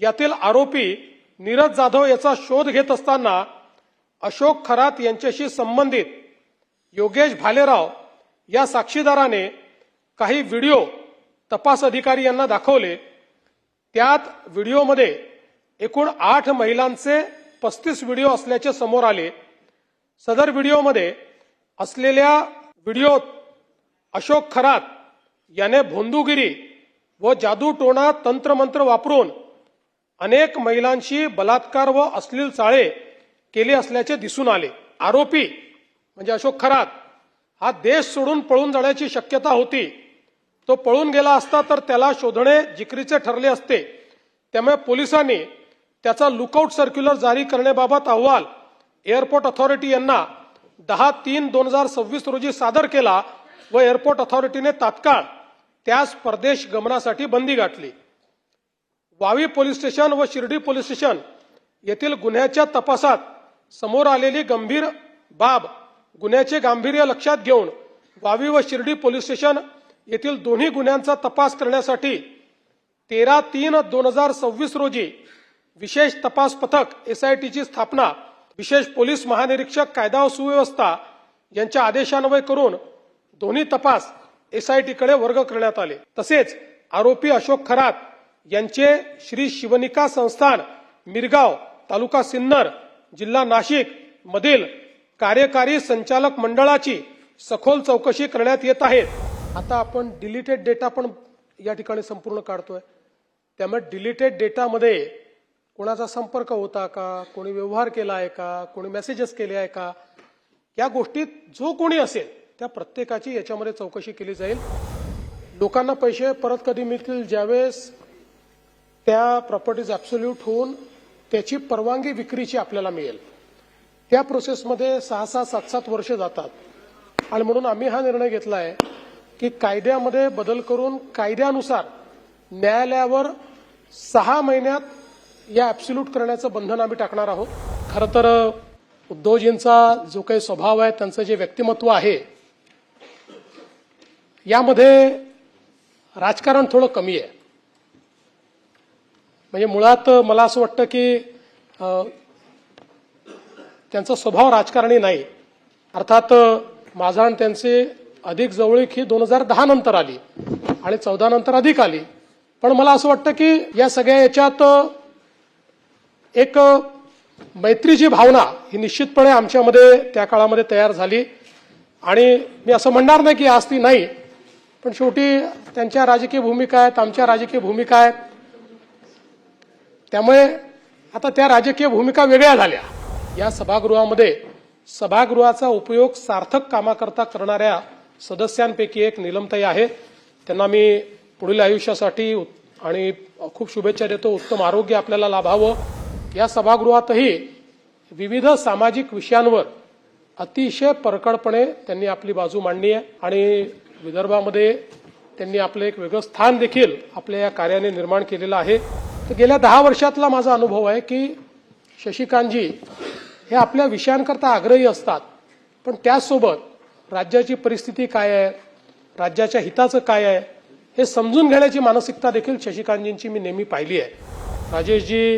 यातील आरोपी नीरज जाधव याचा शोध घेत असताना अशोक खरात यांच्याशी संबंधित योगेश भालेराव या साक्षीदाराने काही व्हिडिओ तपास अधिकारी यांना दाखवले। त्यात व्हिडिओमध्ये एकूण 8 महिलांचे 35 व्हिडिओ असल्याचे समोर आले। सदर व्हिडिओमध्ये असलेल्या व्हिडिओत अशोक खरात याने भोंदूगिरी व जादूटोणा तंत्रमंत्र वापरून अनेक महिलांशी बलात्कार व अश्लील चाळे केले असल्याचे दिसून आले। आरोपी म्हणजे अशोक खरात हा देश सोडून पळून जाण्याची शक्यता होती। तो पळून गेला असता तर त्याला शोधणे जिकरीचे ठरले असते। त्यामुळे पोलिसांनी त्याचा लुकआउट सर्क्युलर जारी करण्याबाबत अहवाल एअरपोर्ट अथॉरिटी यांना 10/3/2026 रोजी सादर केला व एअरपोर्ट अथॉरिटीने तात्काळ त्यास परदेश गमनासाठी बंदी घातली। वावी पोलीस स्टेशन व शिर्डी पोलीस स्टेशन येथील गुन्ह्याच्या तपासात समोर आलेली गंभीर बाब गुन्ह्याचे गांभीर्य लक्षात घेऊन वावी व शिर्डी पोलीस स्टेशन येथील दोन्ही गुन्ह्यांचा तपास करण्यासाठी 13/3/2026 रोजी विशेष तपास पथक SITची स्थापना विशेष पोलीस महानिरीक्षक कायदा व सुव्यवस्था यांच्या आदेशान्वये करून दोन्ही तपास SITकडे वर्ग करण्यात आले। तसेच आरोपी अशोक खरात यांचे श्री शिवनिका संस्थान मिरगाव तालुका सिन्नर जिल्हा नाशिक मधील कार्यकारी संचालक मंडळाची सखोल चौकशी करण्यात येत आहे। आता आपण डिलीटेड डेटा पण या ठिकाणी संपूर्ण काढतोय। त्यामुळे डिलीटेड डेटामध्ये कोणाचा संपर्क होता का, कोणी व्यवहार केला आहे का, कोणी मेसेजेस केले आहे का, या गोष्टीत जो कोणी असेल त्या प्रत्येकाची याच्यामध्ये चौकशी केली जाईल। लोकांना पैसे परत कधी मिळतील ज्यावेळेस त्या प्रॉपर्टीज ॲब्सोल्यूट होऊन त्याची परवानगी विक्रीची आपल्याला मिळेल। त्या प्रोसेसमध्ये 6-6, 7-7 वर्ष जातात आणि म्हणून आम्ही हा निर्णय घेतला आहे की कायद्यामध्ये बदल करून कायद्यानुसार न्यायालयावर 6 महिन्यात या ॲब्सोल्यूट करण्याचं बंधन आम्ही टाकणार आहोत। खरं तर उद्धवजींचा जो काही स्वभाव आहे, त्यांचं जे व्यक्तिमत्व आहे, यामध्ये राजकारण थोडं कमी आहे। म्हणजे मुळात मला असं वाटतं की त्यांचा स्वभाव राजकारणी नाही। अर्थात माझा आणि त्यांचे अधिक जवळीक ही 2010 नंतर आली आणि 14 नंतर अधिक आली। पण मला असं वाटतं की या सगळ्या याच्यात एक मैत्रीची भावना ही निश्चितपणे आमच्यामध्ये त्या काळामध्ये तयार झाली आणि मी असं म्हणणार नाही की आज ती नाही, पण शेवटी त्यांच्या राजकीय भूमिका आहेत, आमच्या राजकीय भूमिका आहेत। त्यामुळे आता त्या राजकीय भूमिका वेगळ्या झाल्या। या सभागृहामध्ये सभागृहाचा उपयोग सार्थक कामाकरता करणाऱ्या सदस्यांपैकी एक नीलमताई आहे। त्यांना मी पुढील आयुष्यासाठी आणि खूप शुभेच्छा देतो। उत्तम आरोग्य आपल्याला लाभावं। या सभागृहातही विविध सामाजिक विषयांवर अतिशय परखडपणे त्यांनी आपली बाजू मांडली आहे आणि विदर्भामध्ये त्यांनी आपलं एक वेगळं स्थान देखील आपल्या या कार्याने निर्माण केलेलं आहे। तर गेल्या 10 वर्षातला माझा अनुभव आहे की शशिकांतजी हे आपल्या विषयांकरता आग्रही असतात, पण त्याचसोबत राज्याची परिस्थिती काय आहे, राज्याच्या हिताचं काय आहे हे समजून घेण्याची मानसिकता देखील शशिकांतजींची मी नेहमी पाहिली आहे। राजेशजी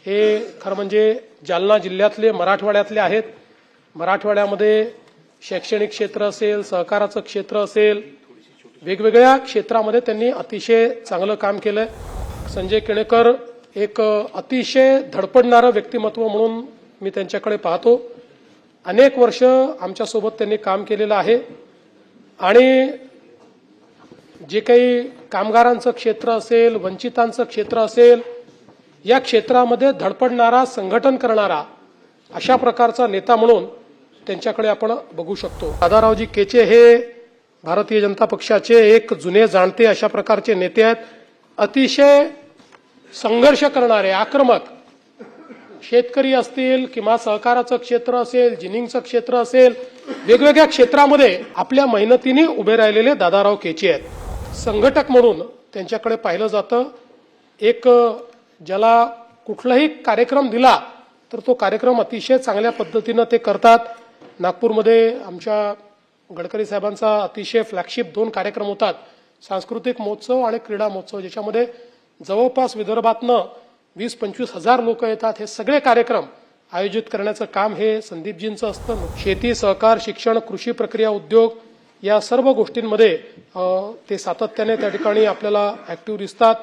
हे खरं म्हणजे जालना जिल्ह्यातले मराठवाड्यातले आहेत। मराठवाड्यामध्ये शैक्षणिक क्षेत्र असेल, सहकाराचं क्षेत्र असेल, वेगवेगळ्या क्षेत्रामध्ये त्यांनी अतिशय चांगलं काम केलंय। संजय केणेकर एक अतिशय धडपडणारं व्यक्तिमत्व म्हणून मी त्यांच्याकडे पाहतो। अनेक वर्ष आमच्यासोबत त्यांनी काम केलेलं आहे आणि जे काही कामगारांचं क्षेत्र असेल, वंचितांचं क्षेत्र असेल, या क्षेत्रामध्ये धडपडणारा, संघटन करणारा अशा प्रकारचा नेता म्हणून त्यांच्याकडे आपण बघू शकतो। दादारावजी केचे हे भारतीय जनता पक्षाचे एक जुने जाणते अशा प्रकारचे नेते आहेत। अतिशय संघर्ष करणारे, आक्रमक, शेतकरी असतील किंवा सहकाराचं क्षेत्र असेल, जिनिंगचं क्षेत्र असेल, वेगवेगळ्या क्षेत्रामध्ये आपल्या मेहनतीने उभे राहिलेले दादाराव केचे आहेत। संघटक म्हणून त्यांच्याकडे पाहिलं जातं। एक ज्याला कुठलाही कार्यक्रम दिला तर तो कार्यक्रम अतिशय चांगल्या पद्धतीनं ते करतात। नागपूरमध्ये आमच्या गडकरी साहेबांचा अतिशय फ्लॅगशिप 2 कार्यक्रम होतात, सांस्कृतिक महोत्सव आणि क्रीडा महोत्सव, ज्याच्यामध्ये जवळपास विदर्भातनं 20-25 हजार लोक येतात. हे सगळे कार्यक्रम आयोजित करण्याचं काम हे संदीपजींचं असतं. शेती, सहकार, शिक्षण, कृषी प्रक्रिया उद्योग या सर्व गोष्टींमध्ये ते सातत्याने त्या ठिकाणी आपल्याला ऍक्टिव्ह दिसतात.